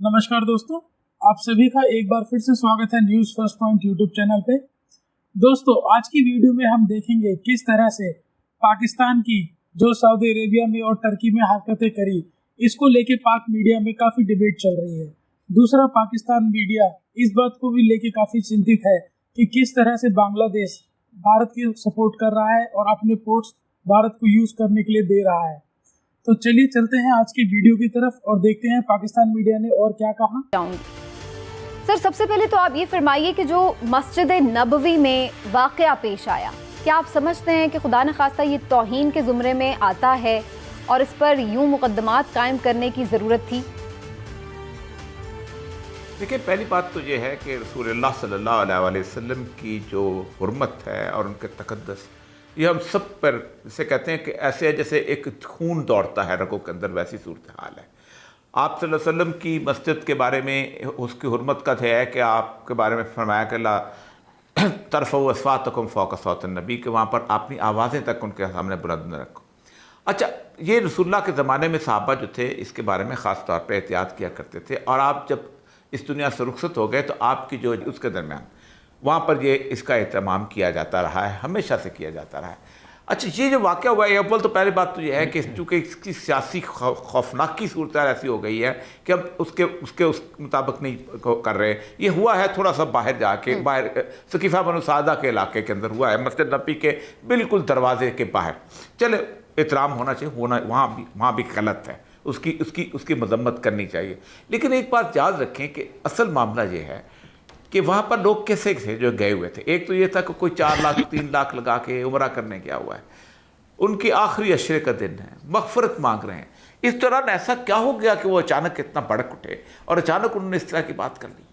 नमस्कार दोस्तों, आप सभी का एक बार फिर से स्वागत है news first point YouTube channel पे। दोस्तों, आज की वीडियो में हम देखेंगे किस तरह से पाकिस्तान की जो सऊदी अरेबिया में और टर्की में हरकतें करी, इसको लेके पाक मीडिया में काफ़ी डिबेट चल रही है। दूसरा, पाकिस्तान मीडिया इस बात को भी लेके काफ़ी चिंतित है कि किस तरह से बांग्लादेश भारत की सपोर्ट कर रहा है और अपने पोर्ट्स भारत को यूज़ करने के लिए दे रहा है। तो चलिए चलते हैं आज की वीडियो की तरफ और देखते हैं पाकिस्तान मीडिया ने और क्या कहा। सर, सबसे पहले तो आप ये फरमाइए कि जो मस्जिद नबवी में वाक़या पेश आया, क्या आप समझते हैं कि खुदा न खास्ता ये तौहीन के ज़ुमरे में आता है और इस पर यूं मुकदमात कायम करने की ज़रूरत थी? देखिए, पहली बात तो ये है कि रसूलुल्लाह सल्लल्लाहु अलैहि वसल्लम की जो हुर्मत है और उनके तकद्दस, ये हम सब पर जैसे कहते हैं कि ऐसे है जैसे एक खून दौड़ता है रगों के अंदर, वैसी सूरत हाल है। आप सल्लल्लाहु अलैहि वसल्लम की मस्जिद के बारे में उसकी हुर्मत का है कि आपके बारे में फरमाया कि ला तरफ़उ अस्वातकुम फ़ौक़ सौत नबी, के वहाँ पर अपनी आवाज़ें तक उनके सामने बुलंद न रखो। अच्छा, ये रसूलुल्लाह के ज़माने में सहाबा जो थे इसके बारे में ख़ास तौर पर एहतियात किया करते थे, और आप जब इस दुनिया से रुखसत हो गए तो आपकी जो उसके दरमियान वहाँ पर ये इसका एहतमाम किया जाता रहा है, हमेशा से किया जाता रहा है। अच्छा, ये जो वाक़या हुआ है, अव्वल तो पहली बात तो ये है कि चूँकि इसकी सियासी खौफनाकी सूरत ऐसी हो गई है कि हम उसके मुताबिक नहीं कर रहे। ये हुआ है थोड़ा सा बाहर जाके, बाहर सकीफ़ा बनु सादा के इलाके के अंदर हुआ है, मस्जिद नबी के बिल्कुल दरवाजे के बाहर। चले, एहतराम होना चाहिए, होना वहाँ भी गलत है, उसकी मजम्मत करनी चाहिए। लेकिन एक बात याद रखें कि असल मामला ये है कि वहाँ पर लोग कैसे थे जो गए हुए थे। एक तो ये था कि कोई 4 लाख 3 लाख लगा के उम्रा करने गया हुआ है, उनकी आखिरी अशरे का दिन है, मग़फ़िरत मांग रहे हैं। इस दौरान ऐसा क्या हो गया कि वो अचानक इतना भड़क उठे और अचानक उन्होंने इस तरह की बात कर ली?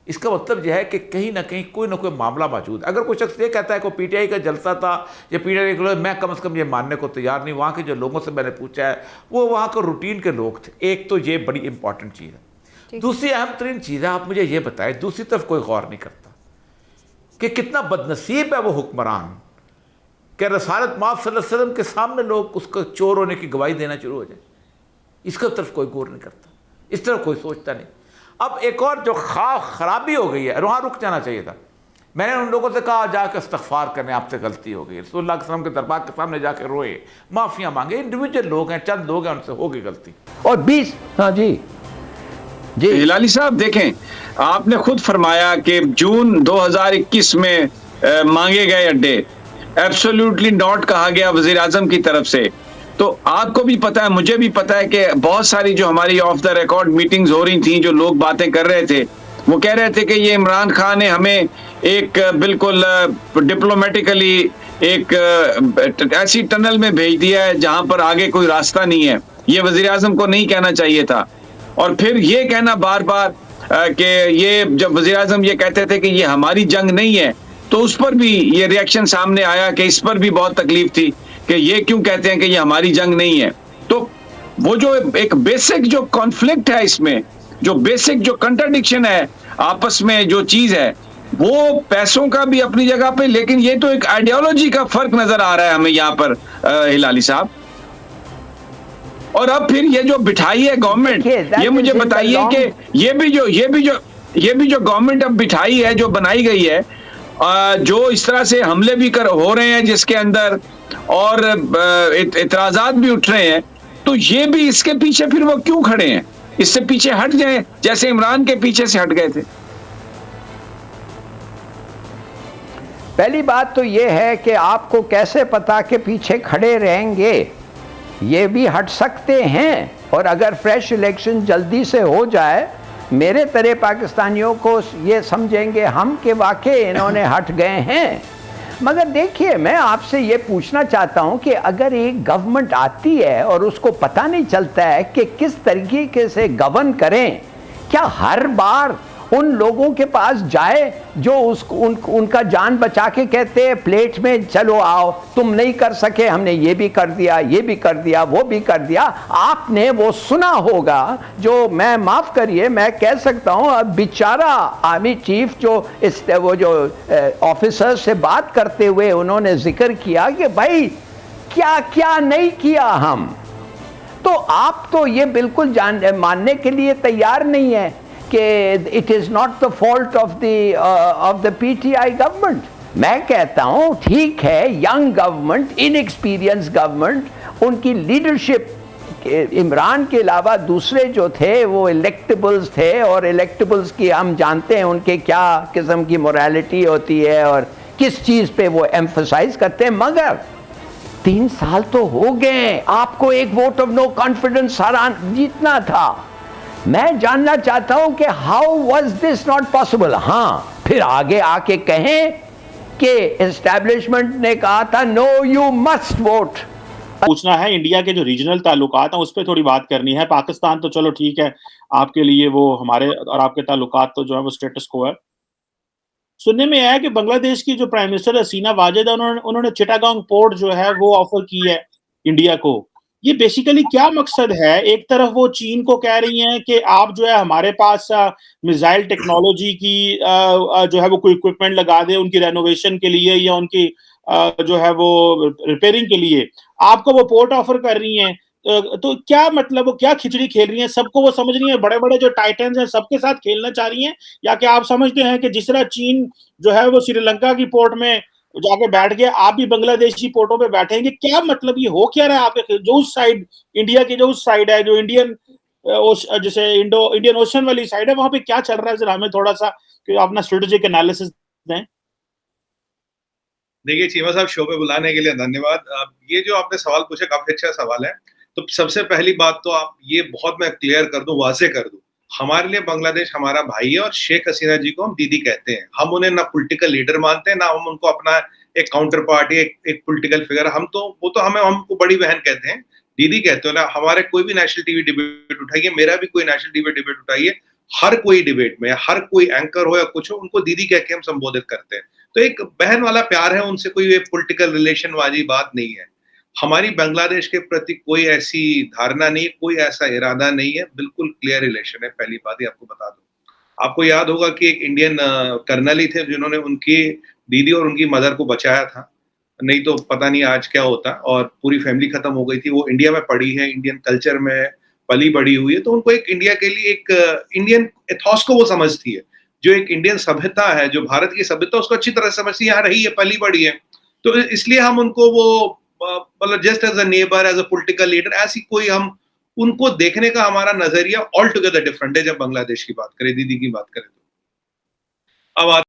इसका मतलब यह है कि कहीं ना कहीं कोई ना कोई मामला मौजूद। अगर कोई शख्स ये कहता है कि पीटीआई का जलसा था या पीटीआई के लोग, मैं कम से कम ये मानने को तैयार नहीं। वहाँ के जो लोगों से मैंने पूछा है वो वहाँ के रूटीन के लोग थे। एक तो ये बड़ी इंपॉर्टेंट चीज़ है। दूसरी अहम तरीन चीज़ है, आप मुझे ये बताएं, दूसरी तरफ कोई गौर नहीं करता कि कितना बदनसीब है वो हुक्मरान कि रसालत माफ़ सल्लल्लाहु अलैहि वसल्लम के सामने लोग उसको चोर होने की गवाही देना शुरू हो जाए। इसकी तरफ कोई गौर नहीं करता, इस तरफ कोई सोचता नहीं। अब एक और जो खराबी हो गई है, वहाँ रुक जाना चाहिए था। मैंने उन लोगों से कहा जाकर इस्तग़फ़ार करने, आपसे गलती हो गई। रसूलुल्लाह के सल्लल्लाहु अलैहि वसल्लम के दरबार के सामने जाकर रोए, माफ़ियाँ मांगे। इंडिविजुअल लोग हैं, चंद लोग हैं, उनसे हो गई गलती। और 20 हाँ जी हिलाली साहब, देखें, आपने खुद फरमाया कि जून 2021 में मांगे गए अड्डे, एब्सोल्युटली नॉट कहा गया वजीर आजम की तरफ से। तो आपको भी पता है, मुझे भी पता है कि बहुत सारी जो हमारी ऑफ द रिकॉर्ड मीटिंग्स हो रही थी, जो लोग बातें कर रहे थे, वो कह रहे थे कि ये इमरान खान ने हमें एक बिल्कुल डिप्लोमेटिकली एक ऐसी टनल में भेज दिया है जहां पर आगे कोई रास्ता नहीं है। ये वजीर आजम को नहीं कहना चाहिए था। और फिर ये कहना बार बार कि ये जब वज़ीर आज़म ये कहते थे कि ये हमारी जंग नहीं है, तो उस पर भी ये रिएक्शन सामने आया कि इस पर भी बहुत तकलीफ थी कि ये क्यों कहते हैं कि ये हमारी जंग नहीं है। तो वो जो एक बेसिक जो कॉन्फ्लिक्ट है, इसमें जो बेसिक जो कंट्राडिक्शन है आपस में, जो चीज़ है, वो पैसों का भी अपनी जगह पे, लेकिन ये तो एक आइडियोलॉजी का फर्क नजर आ रहा है हमें यहाँ पर हिलाली साहब। और अब फिर ये जो बिठाई है गवर्नमेंट, ये मुझे बताइए कि ये भी जो गवर्नमेंट अब बिठाई है, जो बनाई गई है, जो इस तरह से हमले भी हो रहे हैं जिसके अंदर, और इतराजात भी उठ रहे हैं, तो ये भी इसके पीछे फिर वो क्यों खड़े हैं? इससे पीछे हट जाएं जैसे इमरान के पीछे से हट गए थे। पहली बात तो ये है कि आपको कैसे पता कि पीछे खड़े रहेंगे? ये भी हट सकते हैं, और अगर फ्रेश इलेक्शन जल्दी से हो जाए, मेरे तरह पाकिस्तानियों को ये समझेंगे हम कि वाकई इन्होंने हट गए हैं। मगर देखिए, मैं आपसे ये पूछना चाहता हूँ कि अगर एक गवर्नमेंट आती है और उसको पता नहीं चलता है कि किस तरीके से गवर्न करें, क्या हर बार उन लोगों के पास जाए जो उनका जान बचा के कहते हैं प्लेट में चलो आओ, तुम नहीं कर सके, हमने ये भी कर दिया, ये भी कर दिया, वो भी कर दिया। आपने वो सुना होगा जो, मैं माफ़ करिए, मैं कह सकता हूँ, अब बेचारा आर्मी चीफ जो वो जो ऑफिसर से बात करते हुए उन्होंने जिक्र किया कि भाई क्या क्या नहीं किया हम। आप तो ये बिल्कुल मानने के लिए तैयार नहीं है कि it is not the fault of the PTI government. मैं कहता हूँ ठीक है, यंग गवर्नमेंट, इनएक्सपीरियंस गवर्नमेंट, उनकी लीडरशिप, इमरान के अलावा दूसरे जो थे वो इलेक्टेबल्स थे, और इलेक्टेबल्स की हम जानते हैं उनके क्या किस्म की मोरालिटी होती है और किस चीज़ पे वो एम्फसाइज करते हैं। मगर 3 साल तो हो गए, आपको एक वोट ऑफ नो कॉन्फिडेंस जीतना था। मैं जानना चाहता हूं कि how was this not possible. हाँ, फिर आगे आके कहें कि एस्टैब्लिशमेंट ने कहा था नो यू मस्ट वोट। पूछना है इंडिया के जो रीजनल ताल्लुकात हैं उस पर थोड़ी बात करनी है। पाकिस्तान तो चलो ठीक है, आपके लिए वो हमारे और आपके ताल्लुकात तो जो है वो स्टेटस को है। सुनने में आया है कि बांग्लादेश की जो प्राइम मिनिस्टर हसीना वाजेद है, उन्होंने चिटागांग पोर्ट जो है वो ऑफर की है इंडिया को। ये बेसिकली क्या मकसद है? एक तरफ वो चीन को कह रही हैं कि आप जो है हमारे पास मिसाइल टेक्नोलॉजी की जो है वो कोई इक्विपमेंट लगा दें उनकी रेनोवेशन के लिए या उनकी जो है वो रिपेयरिंग के लिए, आपको वो पोर्ट ऑफर कर रही हैं। तो क्या मतलब वो क्या खिचड़ी खेल रही हैं? सबको वो समझ रही हैं, बड़े बड़े जो टाइटन्स हैं सबके साथ खेलना चाह रही हैं, या कि आप समझते हैं कि जिस तरह चीन जो है वो श्रीलंका की पोर्ट में जाके बैठ गया, आप भी बांग्लादेशी पोर्टों पे बैठेंगे? क्या मतलब ये हो क्या रहा है आपके जो उस साइड, इंडिया की जो उस साइड है, जो इंडियन जैसे इंडियन ओशन वाली साइड है, वहां पे क्या चल रहा है? जरा हमें थोड़ा सा अपना स्ट्रेटेजिक एनालिसिस दें। देखिए चीमा साहब, शो पे बुलाने के लिए धन्यवाद। ये जो आपने सवाल पूछा काफी अच्छा सवाल है। तो सबसे पहली बात तो आप ये बहुत मैं क्लियर कर दूं, वाजे कर दूं, हमारे लिए बांग्लादेश हमारा भाई है और शेख हसीना जी को हम दीदी कहते हैं। हम उन्हें ना पॉलिटिकल लीडर मानते हैं, ना हम उनको अपना एक काउंटर पार्टी, एक पॉलिटिकल फिगर। हम तो वो तो हमें हमको बड़ी बहन कहते हैं, दीदी कहते हो ना। हमारे कोई भी नेशनल टीवी डिबेट उठाइए, मेरा भी कोई नेशनल टीवी डिबेट उठाइए, हर कोई डिबेट में हर कोई एंकर हो या कुछ हो, उनको दीदी कह के हम संबोधित करते हैं। तो एक बहन वाला प्यार है उनसे, कोई पॉलिटिकल रिलेशन वाली बात नहीं है। हमारी बांग्लादेश के प्रति कोई ऐसी धारणा नहीं, कोई ऐसा इरादा नहीं है, बिल्कुल क्लियर रिलेशन है। पहली बात ही आपको बता दूं। आपको याद होगा कि एक इंडियन कर्नल ही थे जिन्होंने उनकी दीदी और उनकी मदर को बचाया था, नहीं तो पता नहीं आज क्या होता, और पूरी फैमिली खत्म हो गई थी। वो इंडिया में पढ़ी है, इंडियन कल्चर में पली बड़ी हुई है, तो उनको एक इंडिया के लिए एक इंडियन एथॉस को वो समझती है। जो एक इंडियन सभ्यता है, जो भारत की सभ्यता, उसको अच्छी तरह समझती है, यहाँ रही है, पली बड़ी है। तो इसलिए हम उनको वो मतलब just as a neighbour, as a political leader, ऐसी कोई हम उनको देखने का हमारा नजरिया ऑल टुगेदर डिफरेंट है। जब बांग्लादेश की बात करें, दीदी की बात करें तो अब